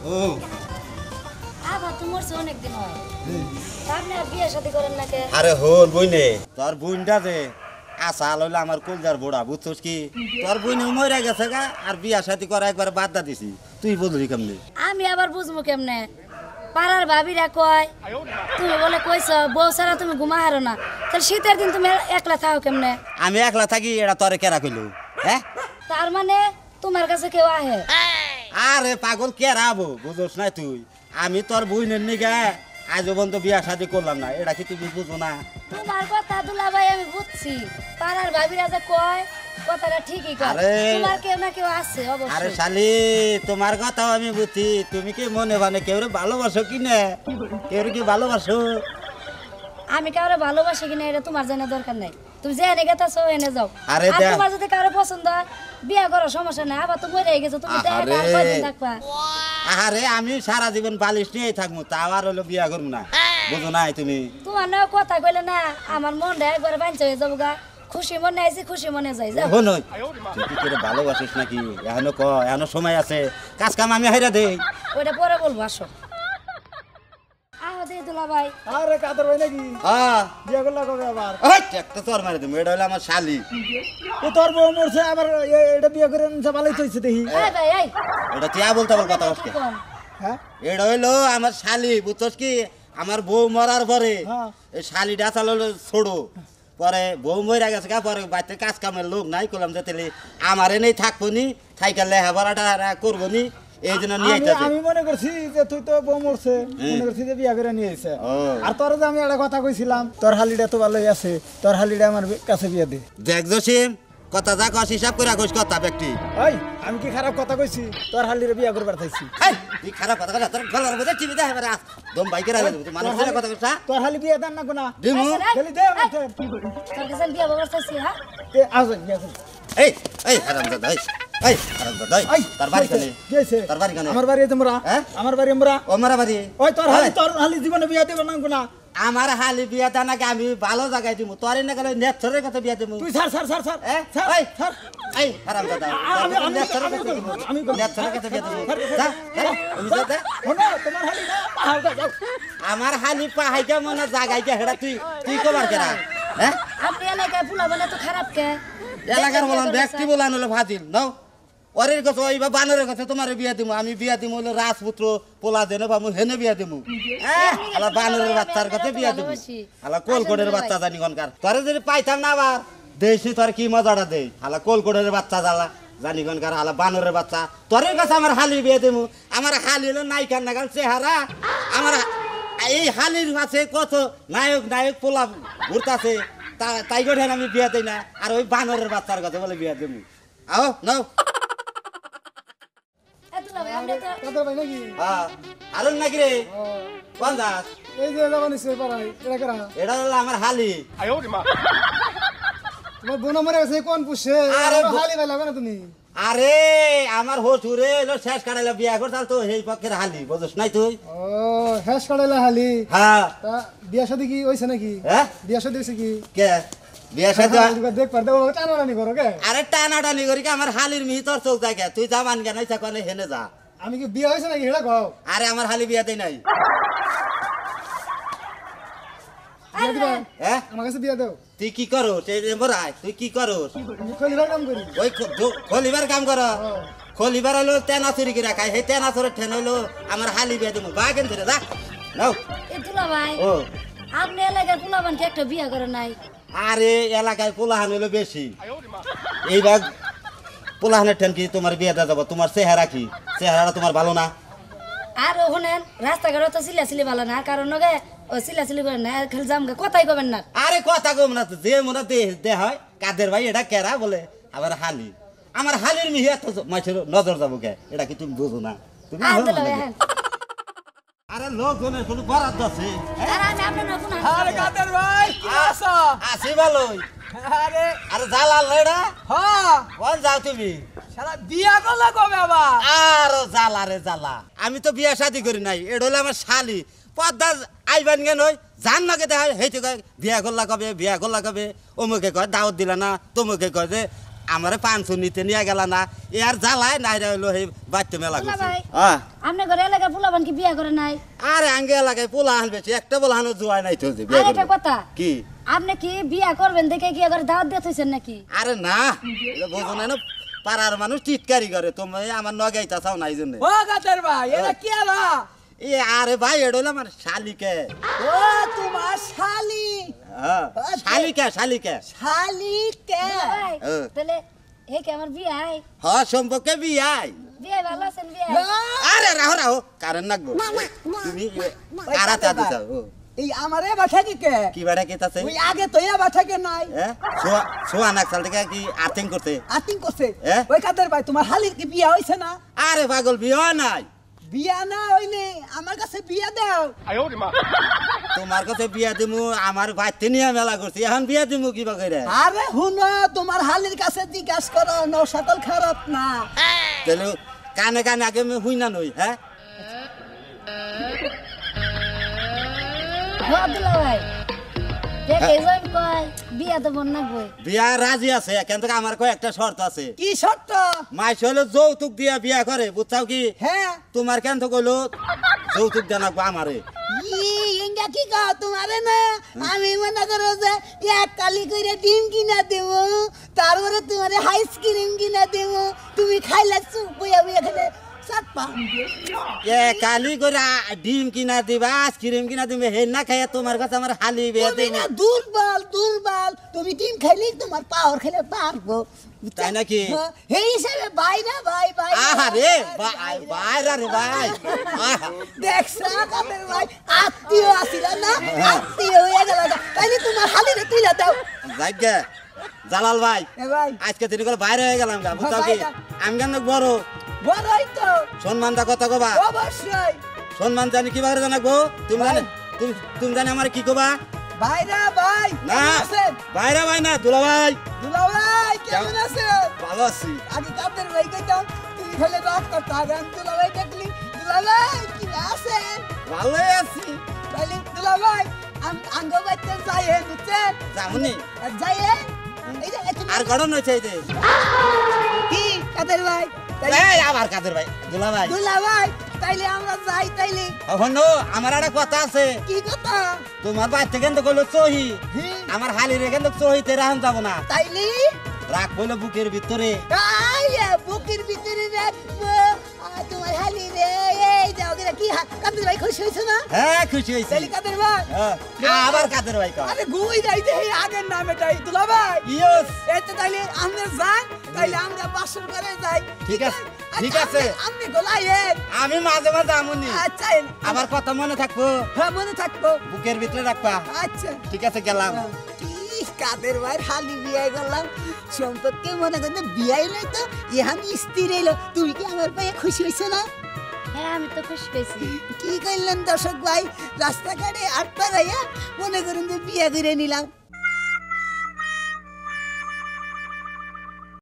ও আবার তোমার সে অনেক দিন হয় আপনি আর বিয়ে শাদী করেন না কে? আরে হন বইনে তোর বোনটা যে আশা লইলে আমার কলজার বোড়া বুঝছস কি তোর বোন মরে গেছে গা আর বিয়া শাদী করা একবার বাদ দা দিছি তুই বললি কেমনে আমি আবার বুঝবো কেমনে পাড়ার ভাবিরা কয় তুমি বলে কইছ বউ ছাড়া তুমি ঘুমা হারো না তাহলে শীতের দিন তুমি একলা থাকো কেমনে? আমি একলা থাকি এটা তোরে কেরা কইলো হ্যাঁ তার মানে তোমার কাছে কেউ আহে? আরে পাগল কেরা আবো বুঝছস না তুই আমি তোর বোনের নিগা আজ পর্যন্ত বিয়া শাদী করলাম না এটা কি তুমি বুঝো না তোমার কথা দুলা ভাই আমি বুঝছি পাড়ার ভাবিরা যে কয় কথাটা ঠিকই কয় তোমার কেউ না কেউ আছে আরে অবশ্যই। শালি তোমার কথাও আমি বুঝি তুমি কি মনে মানে কেউ ভালোবাসো কি না কেউ কি ভালোবাসো আমি কারো ভালোবাসি কিনা এটা তোমার জানা দরকার নাই তুমি যে এনে গেছো এনে যাও আরে আর দেখ। তোমার যদি কারো পছন্দ হয় বিয়া করার সমস্যা নাই আবার তো মরে গেছো তুমি দেখা আরে। আর কয়দিন থাকবা? আরে আমি সারা জীবন বালিশ নিয়েই থাকবো তাও আর হলো বিয়া করবো না বুঝো নাই তুমি তোমার না কথা কইলে না আমার মনটা একবার বাঞ্চ হয়ে যাবো গা খুশি মনে আইছি খুশি মনে যাই যাও হো নই তুই কি করে ভালোবাসিস নাকি এখনো এখনো সময় আছে কাজ কাম আমি হাইরা দেই ওইটা পরে বলবো আসো আহ দে দুলা ভাই আরে কাদের ভাই নাকি হ্যাঁ বিয়ে করলা কবে আবার? ওই একটা তোর মারে তুমি এটা হলো আমার শালি তো তোর বউ মরছে আবার এটা বিয়ে করে নিছে ভালোই হইছে দেখি। এই ভাই এই এটা তুই বলতে বল কথা আজকে কোন হ্যাঁ এটা হইলো আমার শালি বুঝছস কি আমার বউ মরার পরে হ্যাঁ। এই শালিটা চালালো ছোড়ো পরে বউ মরে গেছে গা পরে বাড়িতে কাজ কামের লোক নাই করলাম যে তাহলে আমার এনেই থাকবো নি থাইকা লেহাপড়াটা করবো নি এই জন্য নিয়ে আমি আইতাছে আমি মনে করছি যে তুই তো বউ মরছে মনে করছি যে বিয়ে করে নিয়ে আইছে ও। আর তোর যে আমি একটা কথা কইছিলাম তোর হালিটা তো ভালোই আছে তোর হালিটা আমার কাছে বিয়ে দে। দেখ জসিম কথা যা কস হিসাব করে কস কথা ব্যক্তি ওই আমি কি খারাপ কথা কইছি তোর হালিরে বিয়ে করবার চাইছি? তুই খারাপ কথা কথা তোর গলার মধ্যে টিভি দেখে বেড়া দম বাইকে রাখবে তুই মানুষ ছেলে কথা কইছা তোর হালি বিয়ে দেন না কোনা দিমু খালি দে আমাকে তোর কাছে বিয়া বাবার চাইছি হ্যাঁ এ আসেন আসেন এই এই হারামজাদা এই হারামজাদা এই তার বাড়ি কানে কি হইছে? তার বাড়ি কানে আমার বাড়ি তোমরা হ্যাঁ? আমার বাড়ি আমরা ও মারা বাড়ি ওই তোর হালি জীবনে বিয়ে দেব না কোনা আমার হালি বিয়া তা নাকি আমি ভালো জায়গায় দিমু তোর না গেলে নেছরের কথা বিয়া দিমু তুই স্যার স্যার স্যার স্যার এ স্যার এই স্যার এই হারামজাদা নেছরের কথা দিমু নেছরের কথা বিয়া দিমু যা আমি যা যা শোনো তোমার হালি না পাহাড় যাও আমার হালি পাহাইকা মনে জাগাইকা হেডা তুই তুই কবার কেরা হ্যাঁ আপনি এলাকায় ফুলা বলে তো খারাপ কে এলাকার বলান ব্যক্তি বলান হলো ফাজিল নাও ওরের কথা ওই বা বানরের কথা তোমার বিয়া দিমু আমি বিয়া দিমু হলো রাজপুত্র পোলা দেনে বা মু হেনে বিয়া দিমু আলা বানরের বাচ্চার কথা বিয়া দিমু আলা কোলকোটের বাচ্চা জানি কোনকার তোরে যদি পাইতাম না আবার দেশি তোর কি মজাটা দেই আলা কোলকোটের বাচ্চা জ্বালা জানি কোনকার আলা বানরের বাচ্চা তোরের কাছে আমার হালি বিয়া দিমু আমার হালি হলো নায়িকার নাগাল চেহারা আমার এই হালির কাছে কত নায়ক নায়ক পোলা ঘুরতাছে তাই করে আমি বিয়া দিই না আর ওই বানরের বাচ্চার কথা বলে বিয়া দিমু আও নাও এ দুলা ভাই আপনি তো কাদের ভাই নাকি হ্যাঁ আরুন নাকি রে কোন দাস এই যে লাগান নিছে পারাই এটা করা এটা হলো আমার হালি তোমার বোন মরে গেছে কোন পুষে আরে হালি ভাই লাগবে না তুমি আরে আমার হসুরে এলো শেষ কাটাইলে বিয়া করতাল তো সেই পক্ষের হালি বুঝছ নাই তুই ও হেস কাটাইলা হালি হ্যাঁ তা বিয়া শাদি কি হইছে নাকি হ্যাঁ বিয়া শাদি হইছে কি কে বিয়া সাথে দেখ পার দেবো টানাটানি করো কে আরে টানাটানি করি কি আমার হালির মিহি তোর চোখ যায় কে? তুই যা মান জ্ঞান হইছা কনে হেনে যা আমি কি বিয়া হইছে নাকি হেড়া কও আরে আমার হালি বিয়া দেই নাই বিয়া দিবা হ্যাঁ আমার কাছে বিয়া দাও তুই কি করো বরাই তুই কি করো আমি খলিবার কাম করি ওই খলিবার কাম কর খলিবার হলো তেনা চুরি করে খাই সেই তেনা চুরি ঠেন হইলো আমার হালি বিয়া দিমু বাগেন ধরে যা নাও এ দুলা ভাই ও আপনি এলাকায় ফুলা বানকে একটা বিয়া করে নাই আরে এলাকায় পোলাহান হইলো বেশি এইবার পোলাহানের ঠেন কি তোমার বিয়ে দেওয়া যাবো তোমার চেহারা কি চেহারাটা তোমার ভালো না আর ওখানে রাস্তাঘাটে তো সিলাসিলি ভালো না কারণ ওকে ও সিলাসিলি করেন না খালি জামকে কথাই কবেন না আরে কথা কম না তো যে মনে দে হয় কাদের ভাই এটা কেরা বলে আবার হালি আমার হালির মিহি এত মাছের নজর যাবো কে এটা কি তুমি বুঝো না তুমি আর ভালো দুলা ভাই নাকি? হ্যাঁ আরে লোকজনের কোনো বরাদ্দ আছে আর আমি আপনার না কোনো আরে কাদের ভাই কি আছো আছি ভালোই আরে আরে জালাল লেডা হ্যাঁ কোন যাও তুমি সারা বিয়া করলে কবে আবার আর জালা রে জালা আমি তো বিয়া শাদি করি নাই এটা হলো আমার শালি পদ্মা আইবান কেন জান নাকে দেখা হেঁটে কয় বিয়া করলা কবে অমুকে কয় দাওয়াত দিলা না তমুকে কয় যে আমারে 500 নিতে নিয়ে গেল না এ আর জ্বালায় নাই রে হইলো এই বাইতে মেলা দুলা করছে ভাই হ্যাঁ আপনি ঘরে এলাকার পোলাবান কি বিয়া করে নাই আরে আঙ্গে এলাকায় পোলা আনবেছি একটা পোলা আনো জুয়াই নাই তো যে বিয়ে আর একটা করবে। কথা কি আপনি কি বিয়া করবেন দেখে কি করে দাওয়াত দিয়ে থইছেন নাকি আরে না এটা বোঝো না না পাড়ার মানুষ টিটকারি করে তুমি আমার নগাইতা চাও না এই জন্য ও কাদের ভাই এটা কি আলা এ আরে ভাই এটা হলো আমার শালিকে ও তোমার শালি হ্যাঁ শালিকে শালিকে শালিকে দুলা ভাই হ্যাঁ। তাহলে হে কি আমার বিয়াই হ্যাঁ সম্পর্কে বিয়াই বিয়াই ভালো আছেন বিয়াই আরে রাহো রাহো কারণ নাকবো তুমি কারাতে দিছ এই আমারে বাঠা দিকে কি বাড়া কেতাছে ওই আগে তো ইয়া বাঠা কে নাই হ্যাঁ সোয়া নাকসাল থেকে কি আর্থিং করতে আতিং করছে এ? ওই কাদের ভাই তোমার হালির কি বিয়া হইছে না আরে পাগল বিয়া নাই বিয়া না হইলে আমার কাছে বিয়া দাও তোমার কাছে বিয়া দিমু আমার বাইতে নিয়ে মেলা করছি এখন বিয়া দিমু কিবা করে আরে হুনো তোমার হালির কাছে জিজ্ঞাসা করো নৌশাকল খারাপ না তাহলে কানে কানে আগে হুই না নই হ্যাঁ দুলা ভাই দেখে জয়েন কয় বিয়া তো বন না বই বিয়া রাজি আছে কেন থেকে আমার কয় একটা শর্ত আছে কি শর্ত মাইস হলো যৌতুক দিয়া বিয়া করে বুঝছাও কি হ্যাঁ তোমার কেন তো কইলো যৌতুক দেন আমারে ইঙ্গা কি কও তোমারে না আমি মনে করো যে এক কালি কইরা ডিম কিনা দেব তারপরে তোমারে আইসক্রিম কিনা দেব তুমি খাইলা চুপ বইয়া বইয়া খেলে সাতপা এ কালি করে ডিম কিনা দিবা আইসক্রিম কিনা দিবে হে না খাইয়া তোমার কাছে আমার হালি বিয়া তুমি দিবে না দুর্বল দুর্বল তুমি ডিম খাইলেই তোমার পাওয়ার খেলে পারবো তাই নাকি? হ্যাঁ, এই হিসাবে ভাই না ভাই ভাই আহারে ভাই রে ভাই আহা দেখছা কাদের ভাই আত্মীয় আসিল না আত্মীয় হয়ে গেল তাইলে তোমার হালিরে তুইলা দাও যাইগে জালাল ভাই এ ভাই আজকে দিন করে বাইরে হয়ে গেলাম গা বুঝছাও কি বাইরে। আমি কেন বড় বড়ই তো সম্মানটা কত কবা অবশ্যই সম্মান জানি কি বারে জানাবো তুমি জানে তুমি জানি আমার কি কবা ভাইরা ভাই না কেমন আছেন বাইরে ভাই না দুলা ভাই দুলা ভাই কেমন আছেন ভালো আছি আগে কাদের ভাই কইতাম তুমি খেলে রাত করতে হবে আমি দুলা ভাই দেখলি দুলা ভাই কি আছেন ভালোই আছি তাইলে দুলা ভাই আঙ্গ বাইতে যাই হে বুঝছেন যামুনি যাই হে এই যে তুমি আর গড়ন হয়েছে এই যে কি কাদের ভাই তাইলে এই আবার কাদের ভাই দুলা ভাই দুলা ভাই তাইলে আমরা যাই তাইলে এখন আমার একটা কথা আছে কি কথা তোমার বাচ্চা কেন তো কইলো চহি হুম। আমার হালি রে কেন চহিতে রাহন যাব না তাইলে রাখ কইলো বুকের ভিতরে আইয়া বুকের ভিতরে রাখবো তোমার হালি রে এই যাও গেলা কি কাদের ভাই খুশি হইছো না হ্যাঁ খুশি হইছি তাইলে কাদের ভাই হ্যাঁ, আবার কাদের ভাই কয় আরে গুই যাইতে হে আগের নামেটাই দুলা ভাই ইয়স এতে তাইলে আমরা যাই তাইলে আমরা বাসর করে যাই ঠিক আছে, ঠিক আছে। আপনি গোলাইয়েন আমি মাঝে মাঝে আমুনি আচ্ছা আমার কথা মনে থাকবো হ্যাঁ মনে থাকবো বুকের ভিতরে রাখবা আচ্ছা ঠিক আছে গেলাম কি কাদের ভাই হালি বিয়ে করলাম সম্পর্কে মনে করতে বিয়ে নাই তো ইহান স্ত্রী এলো তুমি কি আমার ভাই খুশি হয়েছে না হ্যাঁ আমি তো খুশি পেয়েছি কি করলেন দর্শক ভাই রাস্তাঘাটে আটটা রাইয়া মনে করেন যে বিয়ে করে নিলাম